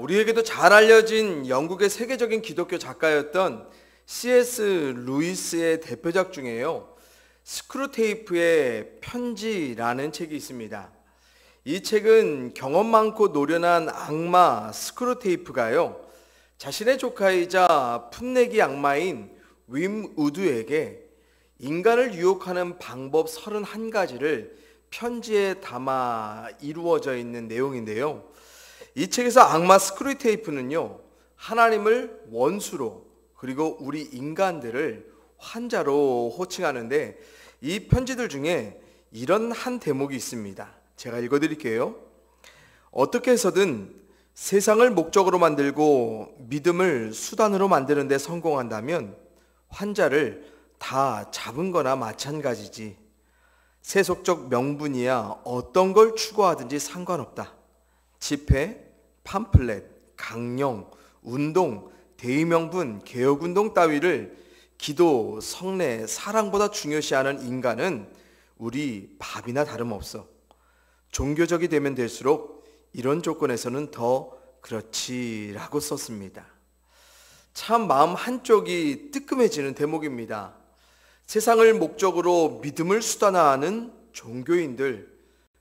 우리에게도 잘 알려진 영국의 세계적인 기독교 작가였던 C.S. 루이스의 대표작 중에요, 스크루테이프의 편지라는 책이 있습니다. 이 책은 경험 많고 노련한 악마 스크루테이프가요, 자신의 조카이자 풋내기 악마인 윈 우드에게 인간을 유혹하는 방법 31가지를 편지에 담아 이루어져 있는 내용인데요. 이 책에서 악마 스크루테이프는요, 하나님을 원수로, 그리고 우리 인간들을 환자로 호칭하는데, 이 편지들 중에 이런 한 대목이 있습니다. 제가 읽어드릴게요. 어떻게 해서든 세상을 목적으로 만들고 믿음을 수단으로 만드는 데 성공한다면 환자를 다 잡은 거나 마찬가지지. 세속적 명분이야 어떤 걸 추구하든지 상관없다. 집회, 팜플렛, 강령, 운동, 대의명분, 개혁운동 따위를 기도, 성례, 사랑보다 중요시하는 인간은 우리 밥이나 다름없어. 종교적이 되면 될수록 이런 조건에서는 더 그렇지라고 썼습니다. 참 마음 한쪽이 뜨끔해지는 대목입니다. 세상을 목적으로 믿음을 수단화하는 종교인들,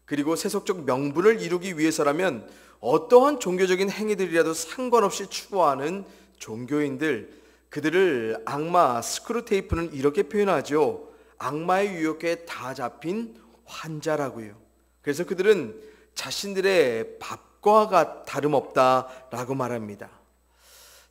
그리고 세속적 명분을 이루기 위해서라면 어떠한 종교적인 행위들이라도 상관없이 추구하는 종교인들, 그들을 악마 스크루테이프는 이렇게 표현하죠. 악마의 유혹에 다 잡힌 환자라고요. 그래서 그들은 자신들의 밥과 다름없다라고 말합니다.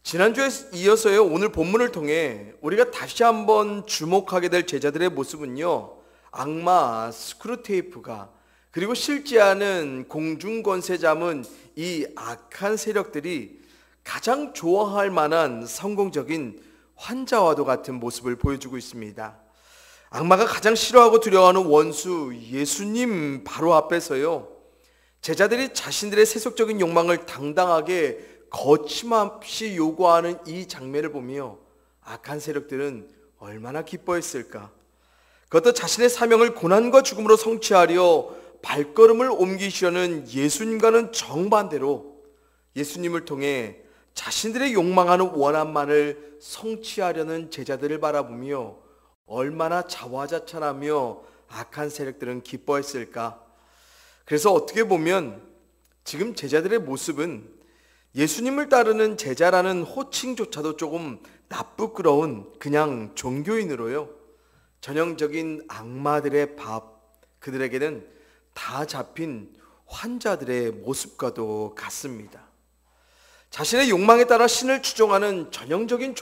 지난주에 이어서요, 오늘 본문을 통해 우리가 다시 한번 주목하게 될 제자들의 모습은요, 악마 스크루테이프가, 그리고 실제하는 공중권세 잡은 이 악한 세력들이 가장 좋아할 만한 성공적인 환자와도 같은 모습을 보여주고 있습니다. 악마가 가장 싫어하고 두려워하는 원수 예수님 바로 앞에서요, 제자들이 자신들의 세속적인 욕망을 당당하게 거침없이 요구하는 이 장면을 보며 악한 세력들은 얼마나 기뻐했을까. 그것도 자신의 사명을 고난과 죽음으로 성취하려 발걸음을 옮기시려는 예수님과는 정반대로 예수님을 통해 자신들의 욕망하는 원함만을 성취하려는 제자들을 바라보며 얼마나 자화자찬하며 악한 세력들은 기뻐했을까. 그래서 어떻게 보면 지금 제자들의 모습은 예수님을 따르는 제자라는 호칭조차도 조금 나쁘끄러운 그냥 종교인으로요, 전형적인 악마들의 밥, 그들에게는 다 잡힌 환자들의 모습과도 같습니다. 자신의 욕망에 따라 신을 추종하는 전형적인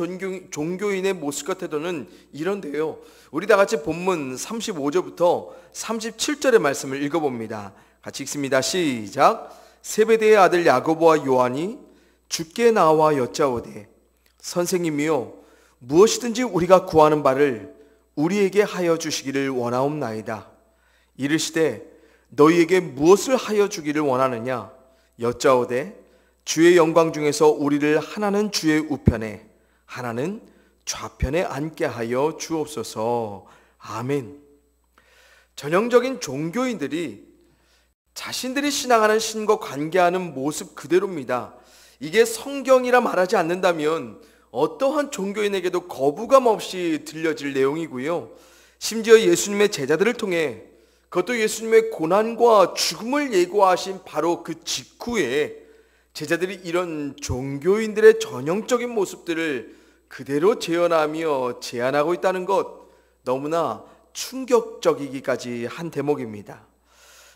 종교인의 모습과 태도는 이런데요, 우리 다 같이 본문 35절부터 37절의 말씀을 읽어봅니다. 같이 읽습니다. 시작. 세베대의 아들 야고보와 요한이 주께 나와 여짜오되 선생님이여, 무엇이든지 우리가 구하는 바를 우리에게 하여 주시기를 원하옵나이다. 이르시되 너희에게 무엇을 하여 주기를 원하느냐 여짜오되 주의 영광 중에서 우리를 하나는 주의 우편에 하나는 좌편에 앉게 하여 주옵소서. 아멘. 전형적인 종교인들이 자신들이 신앙하는 신과 관계하는 모습 그대로입니다. 이게 성경이라 말하지 않는다면 어떠한 종교인에게도 거부감 없이 들려질 내용이고요, 심지어 예수님의 제자들을 통해, 그것도 예수님의 고난과 죽음을 예고하신 바로 그 직후에 제자들이 이런 종교인들의 전형적인 모습들을 그대로 재현하며 제안하고 있다는 것, 너무나 충격적이기까지 한 대목입니다.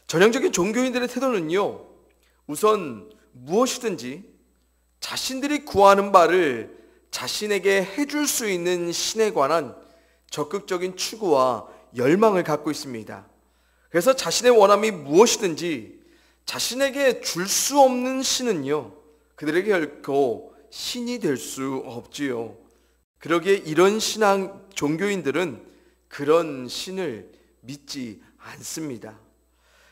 전형적인 종교인들의 태도는요, 우선 무엇이든지 자신들이 구하는 바를 자신에게 해줄 수 있는 신에 관한 적극적인 추구와 열망을 갖고 있습니다. 그래서 자신의 원함이 무엇이든지 자신에게 줄 수 없는 신은요, 그들에게 결코 신이 될 수 없지요. 그러기에 이런 신앙 종교인들은 그런 신을 믿지 않습니다.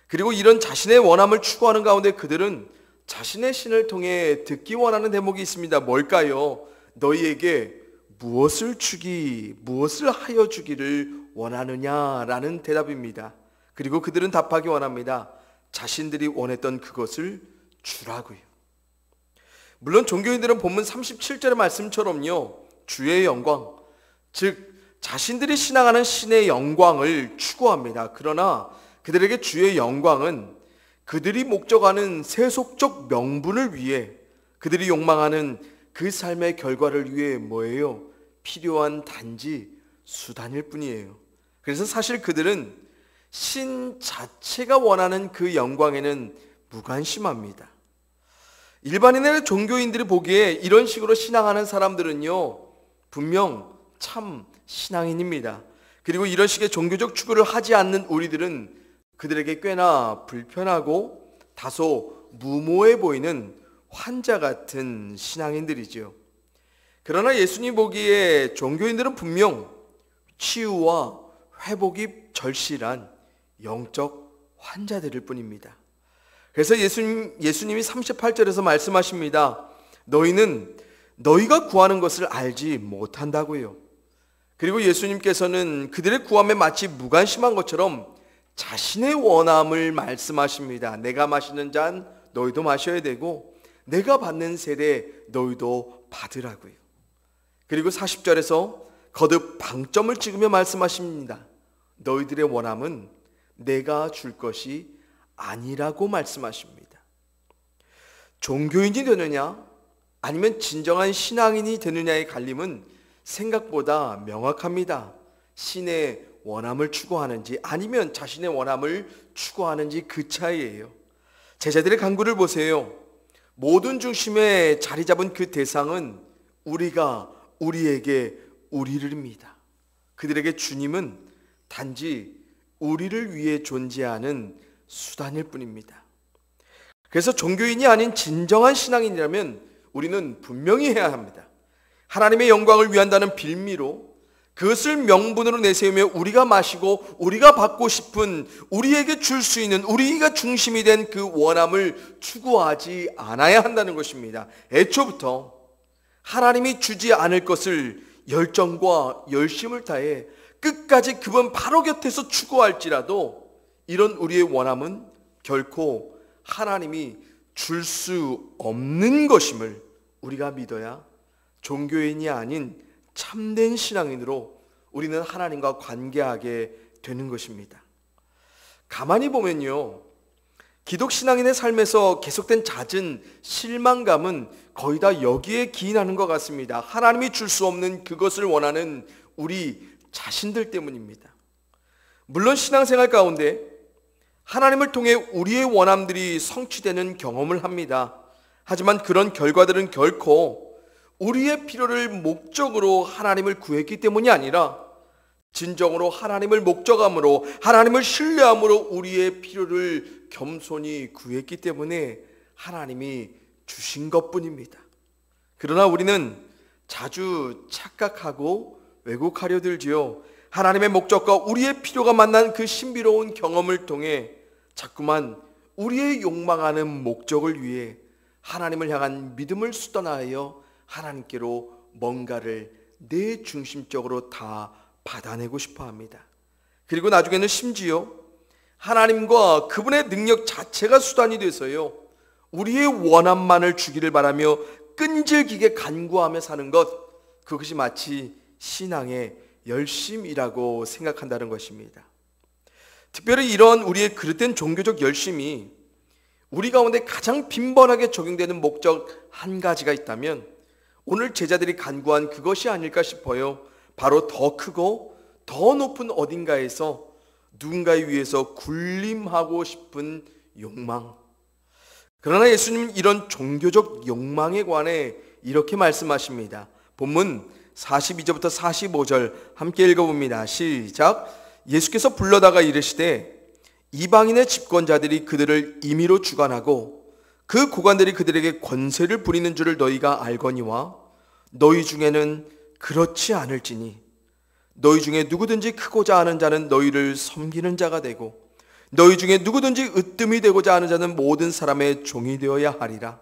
그리고 이런 자신의 원함을 추구하는 가운데 그들은 자신의 신을 통해 듣기 원하는 대목이 있습니다. 뭘까요? 너희에게 무엇을 하여 주기를 원하느냐라는 대답입니다. 그리고 그들은 답하기 원합니다. 자신들이 원했던 그것을 주라고요. 물론 종교인들은 본문 37절의 말씀처럼요, 주의 영광, 즉 자신들이 신앙하는 신의 영광을 추구합니다. 그러나 그들에게 주의 영광은 그들이 목적하는 세속적 명분을 위해, 그들이 욕망하는 그 삶의 결과를 위해 뭐예요? 필요한 단지 수단일 뿐이에요. 그래서 사실 그들은 신 자체가 원하는 그 영광에는 무관심합니다. 일반인의 종교인들이 보기에 이런 식으로 신앙하는 사람들은요, 분명 참 신앙인입니다. 그리고 이런 식의 종교적 추구를 하지 않는 우리들은 그들에게 꽤나 불편하고 다소 무모해 보이는 환자 같은 신앙인들이죠. 그러나 예수님 보기에 종교인들은 분명 치유와 회복이 절실한 영적 환자들일 뿐입니다. 그래서 예수님이 38절에서 말씀하십니다. 너희는 너희가 구하는 것을 알지 못한다고요. 그리고 예수님께서는 그들의 구함에 마치 무관심한 것처럼 자신의 원함을 말씀하십니다. 내가 마시는 잔 너희도 마셔야 되고 내가 받는 세례 너희도 받으라고요. 그리고 40절에서 거듭 방점을 찍으며 말씀하십니다. 너희들의 원함은 내가 줄 것이 아니라고 말씀하십니다. 종교인이 되느냐 아니면 진정한 신앙인이 되느냐의 갈림은 생각보다 명확합니다. 신의 원함을 추구하는지 아니면 자신의 원함을 추구하는지 그 차이예요. 제자들의 간구를 보세요. 모든 중심에 자리 잡은 그 대상은 우리가 우리에게 우리를입니다. 그들에게 주님은 단지 우리를 위해 존재하는 수단일 뿐입니다. 그래서 종교인이 아닌 진정한 신앙인이라면 우리는 분명히 해야 합니다. 하나님의 영광을 위한다는 빌미로 그것을 명분으로 내세우며 우리가 마시고 우리가 받고 싶은, 우리에게 줄 수 있는, 우리가 중심이 된 그 원함을 추구하지 않아야 한다는 것입니다. 애초부터 하나님이 주지 않을 것을 열정과 열심을 다해 끝까지 그분 바로 곁에서 추구할지라도 이런 우리의 원함은 결코 하나님이 줄 수 없는 것임을 우리가 믿어야 종교인이 아닌 참된 신앙인으로 우리는 하나님과 관계하게 되는 것입니다. 가만히 보면요, 기독신앙인의 삶에서 계속된 잦은 실망감은 거의 다 여기에 기인하는 것 같습니다. 하나님이 줄 수 없는 그것을 원하는 우리 자신들 때문입니다. 물론 신앙생활 가운데 하나님을 통해 우리의 원함들이 성취되는 경험을 합니다. 하지만 그런 결과들은 결코 우리의 필요를 목적으로 하나님을 구했기 때문이 아니라 진정으로 하나님을 목적함으로, 하나님을 신뢰함으로 우리의 필요를 겸손히 구했기 때문에 하나님이 주신 것뿐입니다. 그러나 우리는 자주 착각하고 왜곡하려 들지요. 하나님의 목적과 우리의 필요가 만난 그 신비로운 경험을 통해 자꾸만 우리의 욕망하는 목적을 위해 하나님을 향한 믿음을 수단하여 하나님께로 뭔가를 내 중심적으로 다 받아내고 싶어 합니다. 그리고 나중에는 심지어 하나님과 그분의 능력 자체가 수단이 돼서요, 우리의 원함만을 주기를 바라며 끈질기게 간구하며 사는 것, 그것이 마치 신앙의 열심이라고 생각한다는 것입니다. 특별히 이런 우리의 그릇된 종교적 열심이 우리 가운데 가장 빈번하게 적용되는 목적 한 가지가 있다면 오늘 제자들이 간구한 그것이 아닐까 싶어요. 바로 더 크고 더 높은 어딘가에서 누군가에 위해서 군림하고 싶은 욕망. 그러나 예수님은 이런 종교적 욕망에 관해 이렇게 말씀하십니다. 본문 42절부터 45절 함께 읽어봅니다. 시작. 예수께서 불러다가 이르시되 이방인의 집권자들이 그들을 임의로 주관하고 그 고관들이 그들에게 권세를 부리는 줄을 너희가 알거니와 너희 중에는 그렇지 않을지니 너희 중에 누구든지 크고자 하는 자는 너희를 섬기는 자가 되고 너희 중에 누구든지 으뜸이 되고자 하는 자는 모든 사람의 종이 되어야 하리라.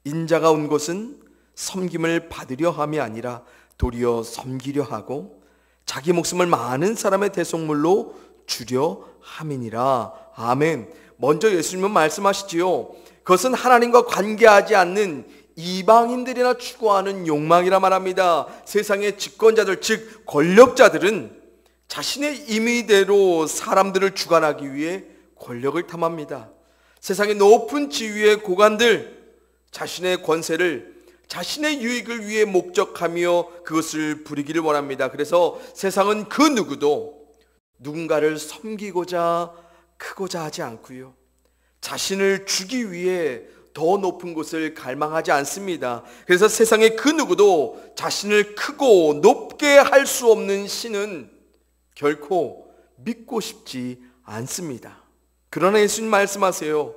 인자가 온 것은 섬김을 받으려 함이 아니라 도리어 섬기려 하고 자기 목숨을 많은 사람의 대속물로 주려 함이니라. 아멘. 먼저 예수님은 말씀하시지요. 그것은 하나님과 관계하지 않는 이방인들이나 추구하는 욕망이라 말합니다. 세상의 집권자들, 즉 권력자들은 자신의 임의대로 사람들을 주관하기 위해 권력을 탐합니다. 세상의 높은 지위의 고관들, 자신의 권세를 자신의 유익을 위해 목적하며 그것을 부리기를 원합니다. 그래서 세상은 그 누구도 누군가를 섬기고자 크고자 하지 않고요, 자신을 주기 위해 더 높은 곳을 갈망하지 않습니다. 그래서 세상의 그 누구도 자신을 크고 높게 할 수 없는 신은 결코 믿고 싶지 않습니다. 그러나 예수님 말씀하세요.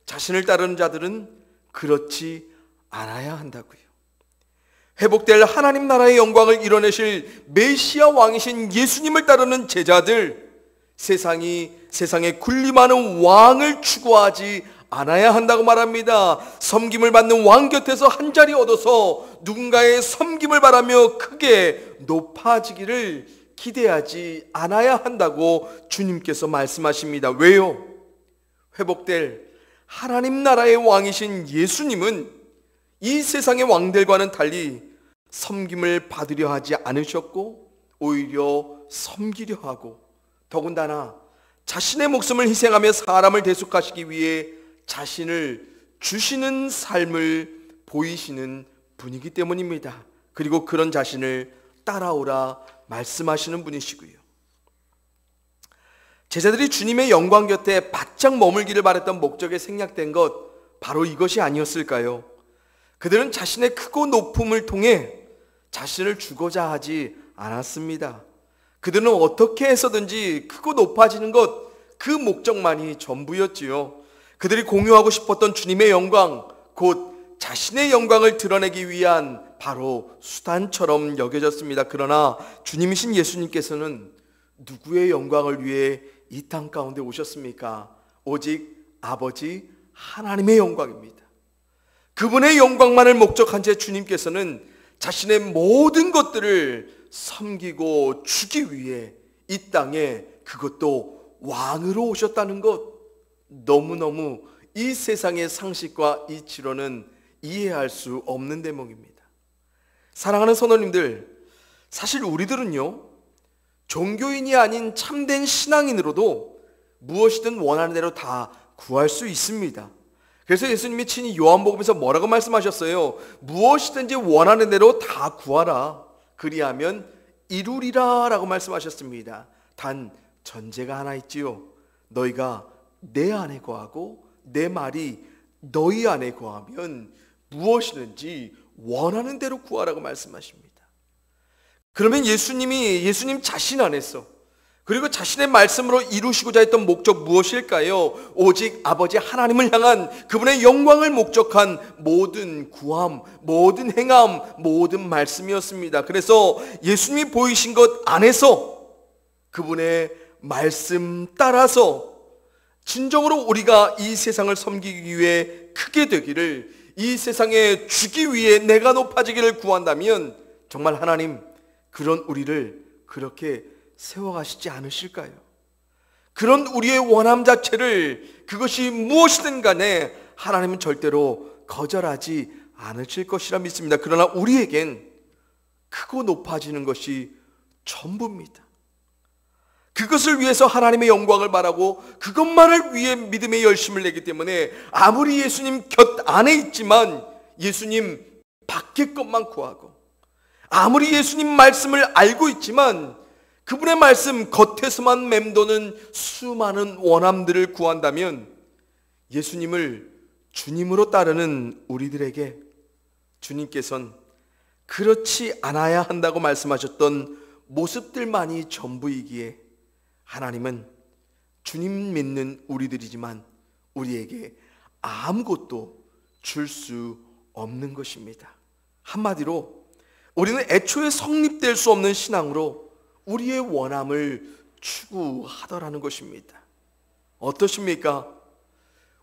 자신을 따르는 자들은 그렇지 않아야 한다고요. 회복될 하나님 나라의 영광을 이뤄내실 메시아 왕이신 예수님을 따르는 제자들, 세상에 군림하는 왕을 추구하지 않아야 한다고 말합니다. 섬김을 받는 왕 곁에서 한 자리 얻어서 누군가의 섬김을 바라며 크게 높아지기를 기대하지 않아야 한다고 주님께서 말씀하십니다. 왜요? 회복될 하나님 나라의 왕이신 예수님은 이 세상의 왕들과는 달리 섬김을 받으려 하지 않으셨고 오히려 섬기려 하고, 더군다나 자신의 목숨을 희생하며 사람을 대속하시기 위해 자신을 주시는 삶을 보이시는 분이기 때문입니다. 그리고 그런 자신을 따라오라 말씀하시는 분이시고요. 제자들이 주님의 영광 곁에 바짝 머물기를 바랬던 목적에 생략된 것, 바로 이것이 아니었을까요? 그들은 자신의 크고 높음을 통해 자신을 주고자 하지 않았습니다. 그들은 어떻게 해서든지 크고 높아지는 것, 그 목적만이 전부였지요. 그들이 공유하고 싶었던 주님의 영광, 곧 자신의 영광을 드러내기 위한 바로 수단처럼 여겨졌습니다. 그러나 주님이신 예수님께서는 누구의 영광을 위해 이 땅 가운데 오셨습니까? 오직 아버지 하나님의 영광입니다. 그분의 영광만을 목적한 채 주님께서는 자신의 모든 것들을 섬기고 주기 위해 이 땅에, 그것도 왕으로 오셨다는 것, 너무너무 이 세상의 상식과 이치로는 이해할 수 없는 대목입니다. 사랑하는 선원님들, 사실 우리들은요, 종교인이 아닌 참된 신앙인으로도 무엇이든 원하는 대로 다 구할 수 있습니다. 그래서 예수님이 친히 요한복음에서 뭐라고 말씀하셨어요? 무엇이든지 원하는 대로 다 구하라, 그리하면 이루리라 라고 말씀하셨습니다. 단 전제가 하나 있지요. 너희가 내 안에 거하고 내 말이 너희 안에 거하면 무엇이든지 원하는 대로 구하라고 말씀하십니다. 그러면 예수님 자신 안에서, 그리고 자신의 말씀으로 이루시고자 했던 목적 무엇일까요? 오직 아버지 하나님을 향한 그분의 영광을 목적한 모든 구함, 모든 행함, 모든 말씀이었습니다. 그래서 예수님이 보이신 것 안에서 그분의 말씀 따라서 진정으로 우리가 이 세상을 섬기기 위해 크게 되기를, 이 세상에 주기 위해 내가 높아지기를 구한다면 정말 하나님 그런 우리를 그렇게 세워가시지 않으실까요? 그런 우리의 원함 자체를, 그것이 무엇이든 간에 하나님은 절대로 거절하지 않으실 것이라 믿습니다. 그러나 우리에겐 크고 높아지는 것이 전부입니다. 그것을 위해서 하나님의 영광을 바라고 그것만을 위해 믿음의 열심을 내기 때문에 아무리 예수님 곁 안에 있지만 예수님 밖의 것만 구하고, 아무리 예수님 말씀을 알고 있지만 그분의 말씀 겉에서만 맴도는 수많은 원함들을 구한다면 예수님을 주님으로 따르는 우리들에게 주님께서는 그렇지 않아야 한다고 말씀하셨던 모습들만이 전부이기에 하나님은 주님 믿는 우리들이지만 우리에게 아무것도 줄 수 없는 것입니다. 한마디로 우리는 애초에 성립될 수 없는 신앙으로 우리의 원함을 추구하더라는 것입니다. 어떠십니까?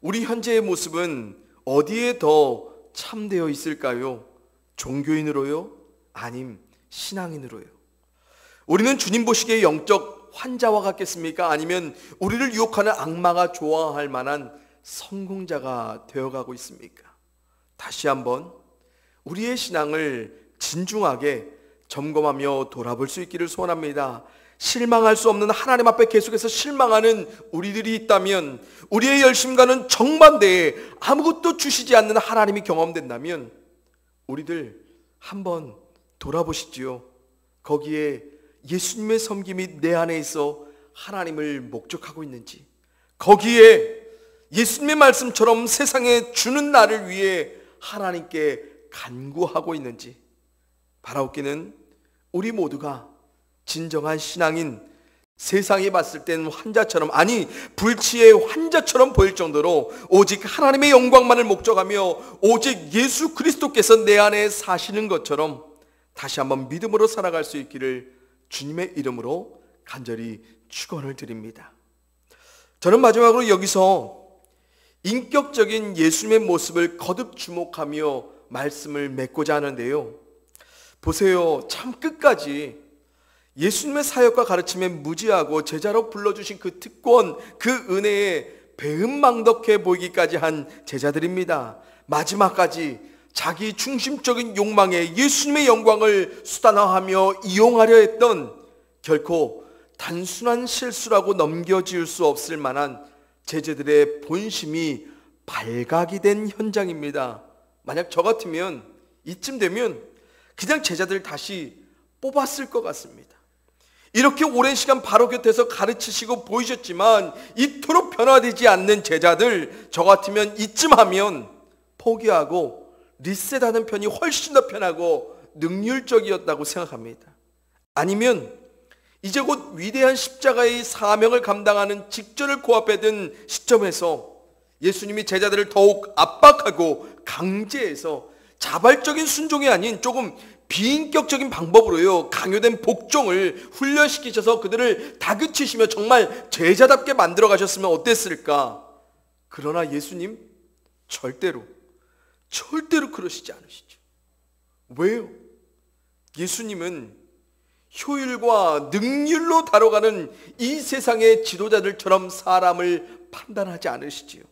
우리 현재의 모습은 어디에 더 참되어 있을까요? 종교인으로요? 아님 신앙인으로요? 우리는 주님 보시기에 영적 환자와 같겠습니까? 아니면 우리를 유혹하는 악마가 좋아할 만한 성공자가 되어가고 있습니까? 다시 한번 우리의 신앙을 진중하게 점검하며 돌아볼 수 있기를 소원합니다. 실망할 수 없는 하나님 앞에 계속해서 실망하는 우리들이 있다면, 우리의 열심과는 정반대에 아무것도 주시지 않는 하나님이 경험된다면 우리들 한번 돌아보시지요. 거기에 예수님의 섬김이 내 안에 있어 하나님을 목적하고 있는지, 거기에 예수님의 말씀처럼 세상에 주는 나를 위해 하나님께 간구하고 있는지, 바라옵기는 우리 모두가 진정한 신앙인, 세상이 봤을 땐 환자처럼, 아니 불치의 환자처럼 보일 정도로 오직 하나님의 영광만을 목적하며 오직 예수 그리스도께서 내 안에 사시는 것처럼 다시 한번 믿음으로 살아갈 수 있기를 주님의 이름으로 간절히 축원을 드립니다. 저는 마지막으로 여기서 인격적인 예수님의 모습을 거듭 주목하며 말씀을 맺고자 하는데요. 보세요. 참 끝까지 예수님의 사역과 가르침에 무지하고 제자로 불러주신 그 특권, 그 은혜에 배은망덕해 보이기까지 한 제자들입니다. 마지막까지 자기 중심적인 욕망에 예수님의 영광을 수단화하며 이용하려 했던, 결코 단순한 실수라고 넘겨지을 수 없을 만한 제자들의 본심이 발각이 된 현장입니다. 만약 저 같으면 이쯤 되면 그냥 제자들 다시 뽑았을 것 같습니다. 이렇게 오랜 시간 바로 곁에서 가르치시고 보이셨지만 이토록 변화되지 않는 제자들, 저 같으면 이쯤 하면 포기하고 리셋하는 편이 훨씬 더 편하고 능률적이었다고 생각합니다. 아니면 이제 곧 위대한 십자가의 사명을 감당하는 직전을 코앞에 든 시점에서 예수님이 제자들을 더욱 압박하고 강제해서 자발적인 순종이 아닌 조금 비인격적인 방법으로요, 강요된 복종을 훈련시키셔서 그들을 다그치시며 정말 제자답게 만들어 가셨으면 어땠을까? 그러나 예수님 절대로 그러시지 않으시죠. 왜요? 예수님은 효율과 능률로 다뤄가는 이 세상의 지도자들처럼 사람을 판단하지 않으시지요.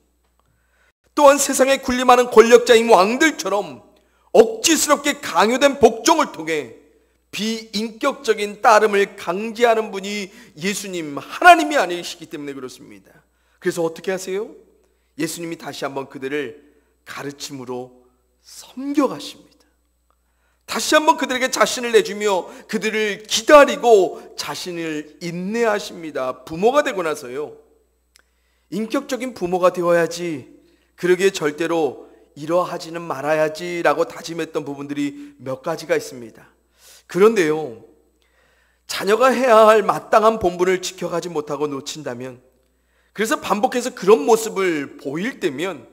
또한 세상에 군림하는 권력자인 왕들처럼 억지스럽게 강요된 복종을 통해 비인격적인 따름을 강제하는 분이 예수님, 하나님이 아니시기 때문에 그렇습니다. 그래서 어떻게 하세요? 예수님이 다시 한번 그들을 가르침으로 섬겨가십니다. 다시 한번 그들에게 자신을 내주며 그들을 기다리고 자신을 인내하십니다. 부모가 되고 나서요, 인격적인 부모가 되어야지, 그러기에 절대로 이러하지는 말아야지라고 다짐했던 부분들이 몇 가지가 있습니다. 그런데요, 자녀가 해야 할 마땅한 본분을 지켜가지 못하고 놓친다면, 그래서 반복해서 그런 모습을 보일 때면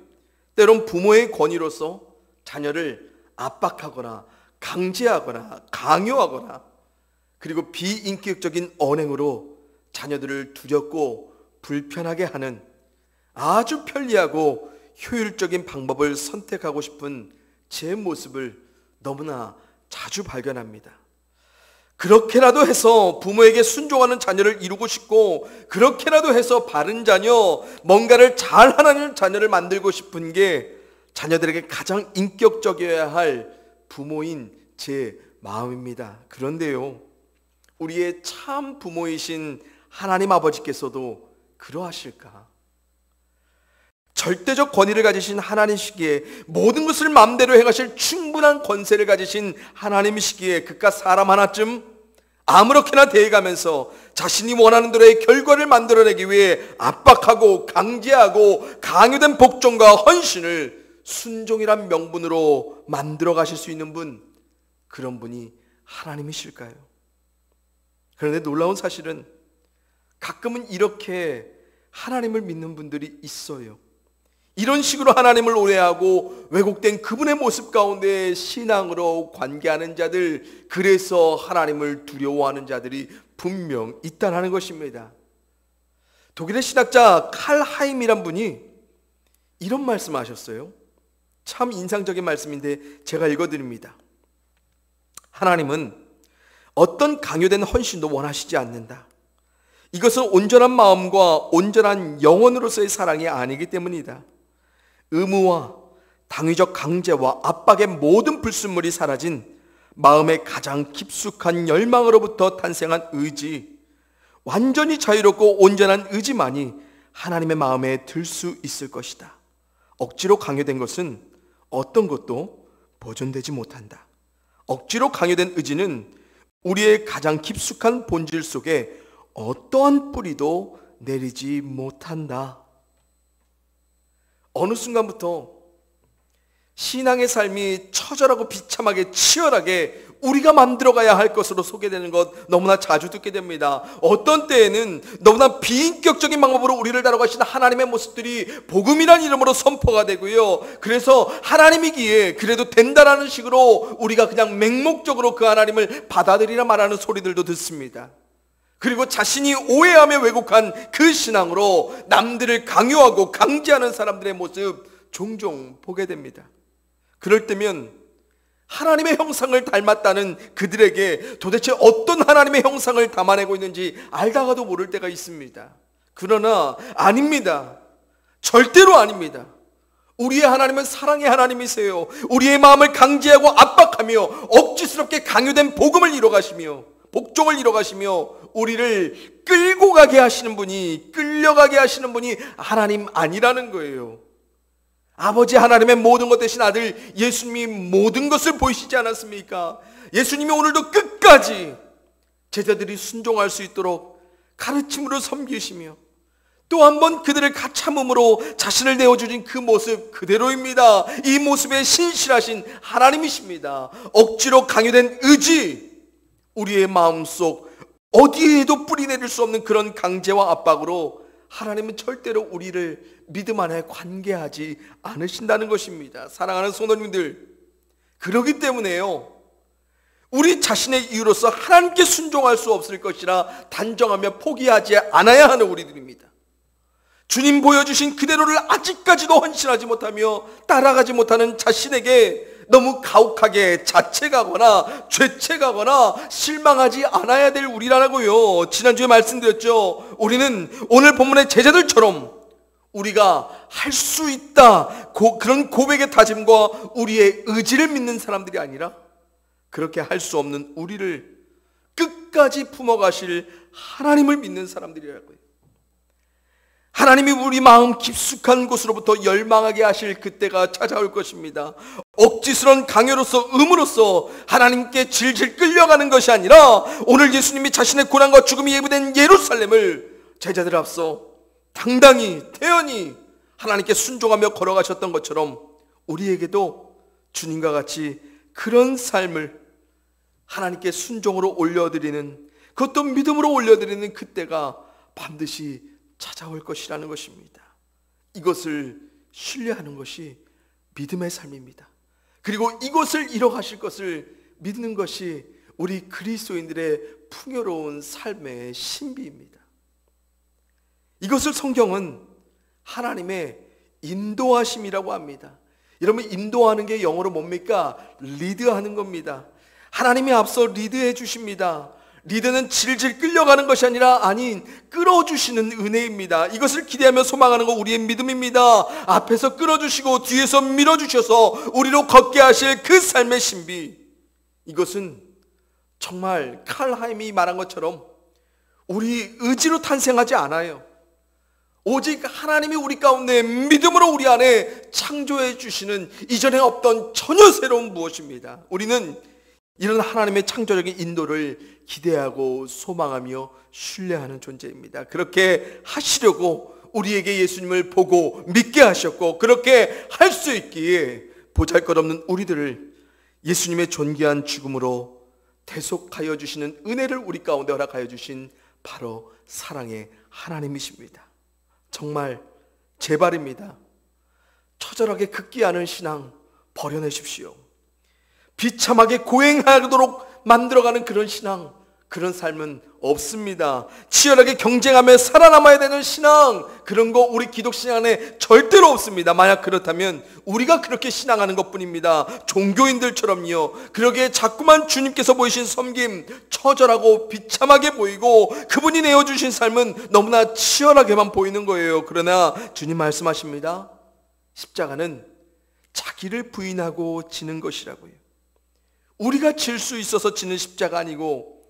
때론 부모의 권위로서 자녀를 압박하거나 강제하거나 강요하거나, 그리고 비인격적인 언행으로 자녀들을 두렵고 불편하게 하는 아주 편리하고 효율적인 방법을 선택하고 싶은 제 모습을 너무나 자주 발견합니다. 그렇게라도 해서 부모에게 순종하는 자녀를 이루고 싶고, 그렇게라도 해서 바른 자녀, 뭔가를 잘하는 자녀를 만들고 싶은 게 자녀들에게 가장 인격적이어야 할 부모인 제 마음입니다. 그런데요, 우리의 참 부모이신 하나님 아버지께서도 그러하실까? 절대적 권위를 가지신 하나님이시기에, 모든 것을 마음대로 행하실 충분한 권세를 가지신 하나님이시기에 그깟 사람 하나쯤 아무렇게나 대해가면서 자신이 원하는 대로의 결과를 만들어내기 위해 압박하고 강제하고 강요된 복종과 헌신을 순종이란 명분으로 만들어 가실 수 있는 분, 그런 분이 하나님이실까요? 그런데 놀라운 사실은 가끔은 이렇게 하나님을 믿는 분들이 있어요. 이런 식으로 하나님을 오해하고 왜곡된 그분의 모습 가운데 신앙으로 관계하는 자들, 그래서 하나님을 두려워하는 자들이 분명 있다는 것입니다. 독일의 신학자 칼 하임이란 분이 이런 말씀하셨어요. 참 인상적인 말씀인데 제가 읽어드립니다. 하나님은 어떤 강요된 헌신도 원하시지 않는다. 이것은 온전한 마음과 온전한 영혼으로서의 사랑이 아니기 때문이다. 의무와 당위적 강제와 압박의 모든 불순물이 사라진 마음의 가장 깊숙한 열망으로부터 탄생한 의지, 완전히 자유롭고 온전한 의지만이 하나님의 마음에 들 수 있을 것이다. 억지로 강요된 것은 어떤 것도 보존되지 못한다. 억지로 강요된 의지는 우리의 가장 깊숙한 본질 속에 어떠한 뿌리도 내리지 못한다. 어느 순간부터 신앙의 삶이 처절하고 비참하게 치열하게 우리가 만들어가야 할 것으로 소개되는 것 너무나 자주 듣게 됩니다. 어떤 때에는 너무나 비인격적인 방법으로 우리를 다뤄가시는 하나님의 모습들이 복음이라는 이름으로 선포가 되고요. 그래서 하나님이기에 그래도 된다라는 식으로 우리가 그냥 맹목적으로 그 하나님을 받아들이라 말하는 소리들도 듣습니다. 그리고 자신이 오해하며 왜곡한 그 신앙으로 남들을 강요하고 강제하는 사람들의 모습 종종 보게 됩니다. 그럴 때면 하나님의 형상을 닮았다는 그들에게 도대체 어떤 하나님의 형상을 담아내고 있는지 알다가도 모를 때가 있습니다. 그러나 아닙니다. 절대로 아닙니다. 우리의 하나님은 사랑의 하나님이세요. 우리의 마음을 강제하고 압박하며 억지스럽게 강요된 복음을 이뤄가시며 복종을 이뤄가시며 우리를 끌고 가게 하시는 분이, 끌려가게 하시는 분이 하나님 아니라는 거예요. 아버지 하나님의 모든 것 되신 아들 예수님이 모든 것을 보이시지 않았습니까? 예수님이 오늘도 끝까지 제자들이 순종할 수 있도록 가르침으로 섬기시며 또 한 번 그들을 가참음으로 자신을 내어주신 그 모습 그대로입니다. 이 모습에 신실하신 하나님이십니다. 억지로 강요된 의지, 우리의 마음속 어디에도 뿌리내릴 수 없는 그런 강제와 압박으로 하나님은 절대로 우리를 믿음 안에 관계하지 않으신다는 것입니다. 사랑하는 성도님들, 그러기 때문에요, 우리 자신의 이유로서 하나님께 순종할 수 없을 것이라 단정하며 포기하지 않아야 하는 우리들입니다. 주님 보여주신 그대로를 아직까지도 헌신하지 못하며 따라가지 못하는 자신에게 너무 가혹하게 자책하거나 죄책하거나 실망하지 않아야 될 우리라고요. 지난주에 말씀드렸죠. 우리는 오늘 본문의 제자들처럼 우리가 할 수 있다, 그런 고백의 다짐과 우리의 의지를 믿는 사람들이 아니라 그렇게 할 수 없는 우리를 끝까지 품어가실 하나님을 믿는 사람들이라고요. 하나님이 우리 마음 깊숙한 곳으로부터 열망하게 하실 그때가 찾아올 것입니다. 억지스러운 강요로서 음으로써 하나님께 질질 끌려가는 것이 아니라 오늘 예수님이 자신의 고난과 죽음이 예비된 예루살렘을 제자들 앞서 당당히 태연히 하나님께 순종하며 걸어가셨던 것처럼 우리에게도 주님과 같이 그런 삶을 하나님께 순종으로 올려드리는, 그것도 믿음으로 올려드리는 그때가 반드시 찾아올 것이라는 것입니다. 이것을 신뢰하는 것이 믿음의 삶입니다. 그리고 이것을 이뤄가실 것을 믿는 것이 우리 그리스도인들의 풍요로운 삶의 신비입니다. 이것을 성경은 하나님의 인도하심이라고 합니다. 여러분, 인도하는 게 영어로 뭡니까? 리드하는 겁니다. 하나님이 앞서 리드해 주십니다. 리드는 질질 끌려가는 것이 아니라 아닌 끌어주시는 은혜입니다. 이것을 기대하며 소망하는 거 우리의 믿음입니다. 앞에서 끌어주시고 뒤에서 밀어주셔서 우리로 걷게 하실 그 삶의 신비, 이것은 정말 칼 하임이 말한 것처럼 우리 의지로 탄생하지 않아요. 오직 하나님이 우리 가운데 믿음으로 우리 안에 창조해 주시는 이전에 없던 전혀 새로운 무엇입니다. 우리는 이런 하나님의 창조적인 인도를 기대하고 소망하며 신뢰하는 존재입니다. 그렇게 하시려고 우리에게 예수님을 보고 믿게 하셨고, 그렇게 할 수 있기에 보잘것없는 우리들을 예수님의 존귀한 죽음으로 대속하여 주시는 은혜를 우리 가운데 허락하여 주신 바로 사랑의 하나님이십니다. 정말 제발입니다. 처절하게 극기하는 신앙 버려내십시오. 비참하게 고행하도록 만들어가는 그런 신앙, 그런 삶은 없습니다. 치열하게 경쟁하며 살아남아야 되는 신앙, 그런 거 우리 기독신앙 안에 절대로 없습니다. 만약 그렇다면 우리가 그렇게 신앙하는 것뿐입니다. 종교인들처럼요. 그러기에 자꾸만 주님께서 보이신 섬김 처절하고 비참하게 보이고 그분이 내어주신 삶은 너무나 치열하게만 보이는 거예요. 그러나 주님 말씀하십니다. 십자가는 자기를 부인하고 지는 것이라고요. 우리가 질 수 있어서 지는 십자가 아니고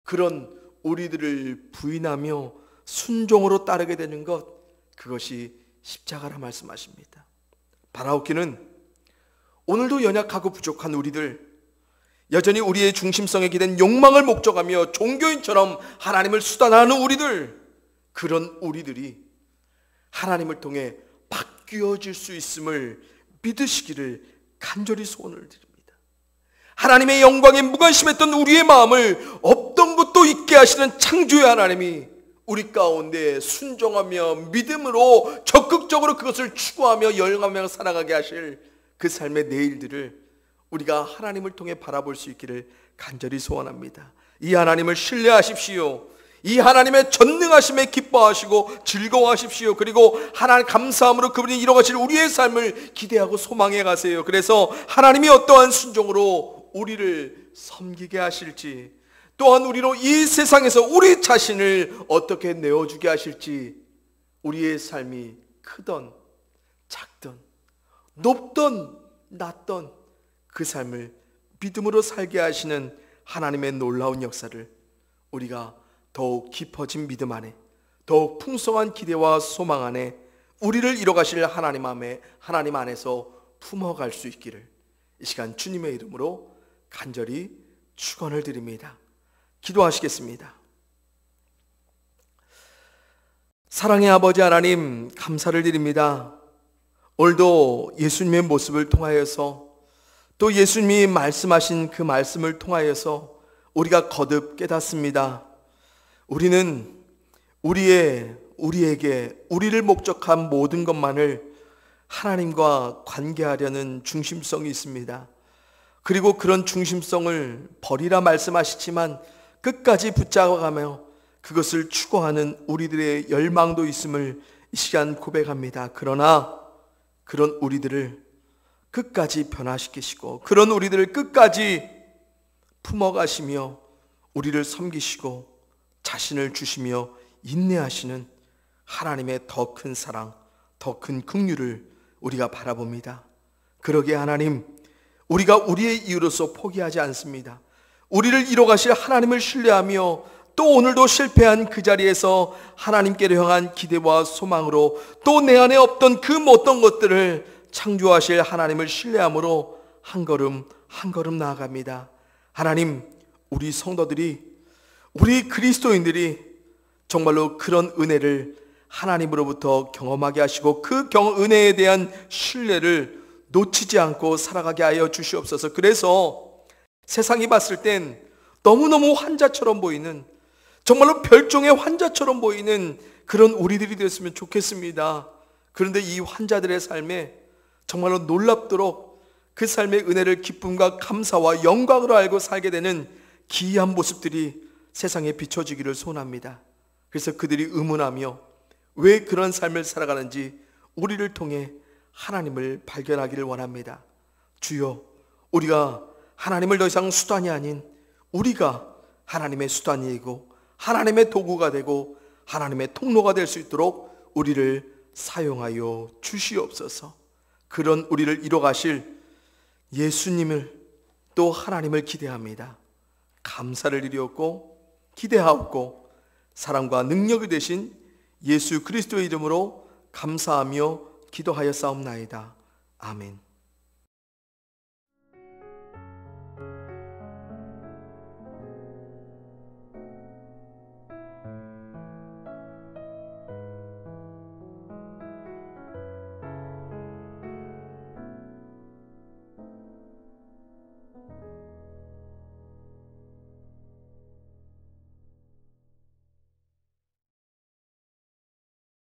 그런 우리들을 부인하며 순종으로 따르게 되는 것, 그것이 십자가라 말씀하십니다. 바라옵기는 오늘도 연약하고 부족한 우리들, 여전히 우리의 중심성에 기댄 욕망을 목적하며 종교인처럼 하나님을 수단하는 우리들, 그런 우리들이 하나님을 통해 바뀌어질 수 있음을 믿으시기를 간절히 소원을 드립니다. 하나님의 영광에 무관심했던 우리의 마음을 없던 것도 있게 하시는 창조의 하나님이 우리 가운데 순종하며 믿음으로 적극적으로 그것을 추구하며 열망하며 살아가게 하실 그 삶의 내일들을 우리가 하나님을 통해 바라볼 수 있기를 간절히 소원합니다. 이 하나님을 신뢰하십시오. 이 하나님의 전능하심에 기뻐하시고 즐거워하십시오. 그리고 하나님 감사함으로 그분이 이뤄가실 우리의 삶을 기대하고 소망해 가세요. 그래서 하나님이 어떠한 순종으로 우리를 섬기게 하실지, 또한 우리로 이 세상에서 우리 자신을 어떻게 내어주게 하실지, 우리의 삶이 크던 작던 높던 낮던 그 삶을 믿음으로 살게 하시는 하나님의 놀라운 역사를 우리가 더욱 깊어진 믿음 안에, 더욱 풍성한 기대와 소망 안에 우리를 이뤄가실 하나님 안에서 품어갈 수 있기를 이 시간 주님의 이름으로 간절히 축원을 드립니다. 기도하시겠습니다. 사랑의 아버지 하나님, 감사를 드립니다. 오늘도 예수님의 모습을 통하여서, 또 예수님이 말씀하신 그 말씀을 통하여서 우리가 거듭 깨닫습니다. 우리는 우리에게 우리를 목적한 모든 것만을 하나님과 관계하려는 중심성이 있습니다. 그리고 그런 중심성을 버리라 말씀하시지만 끝까지 붙잡아가며 그것을 추구하는 우리들의 열망도 있음을 이 시간 고백합니다. 그러나 그런 우리들을 끝까지 변화시키시고, 그런 우리들을 끝까지 품어가시며 우리를 섬기시고 자신을 주시며 인내하시는 하나님의 더 큰 사랑, 더 큰 긍휼을 우리가 바라봅니다. 그러기에 하나님, 우리가 우리의 이유로서 포기하지 않습니다. 우리를 이뤄가실 하나님을 신뢰하며 또 오늘도 실패한 그 자리에서 하나님께로 향한 기대와 소망으로 또 내 안에 없던 그 어떤 것들을 창조하실 하나님을 신뢰함으로 한 걸음 한 걸음 나아갑니다. 하나님, 우리 성도들이, 우리 그리스도인들이 정말로 그런 은혜를 하나님으로부터 경험하게 하시고 그 은혜에 대한 신뢰를 놓치지 않고 살아가게 하여 주시옵소서. 그래서 세상이 봤을 땐 너무너무 환자처럼 보이는, 정말로 별종의 환자처럼 보이는 그런 우리들이 됐으면 좋겠습니다. 그런데 이 환자들의 삶에 정말로 놀랍도록 그 삶의 은혜를 기쁨과 감사와 영광으로 알고 살게 되는 기이한 모습들이 세상에 비춰지기를 소원합니다. 그래서 그들이 의문하며 왜 그런 삶을 살아가는지 우리를 통해 하나님을 발견하기를 원합니다. 주여, 우리가 하나님을 더 이상 수단이 아닌 우리가 하나님의 수단이고 하나님의 도구가 되고 하나님의 통로가 될 수 있도록 우리를 사용하여 주시옵소서. 그런 우리를 이뤄가실 예수님을, 또 하나님을 기대합니다. 감사를 드리옵고 기대하옵고 사랑과 능력이 되신 예수 그리스도의 이름으로 감사하며 기도하여 싸움나이다. 아멘.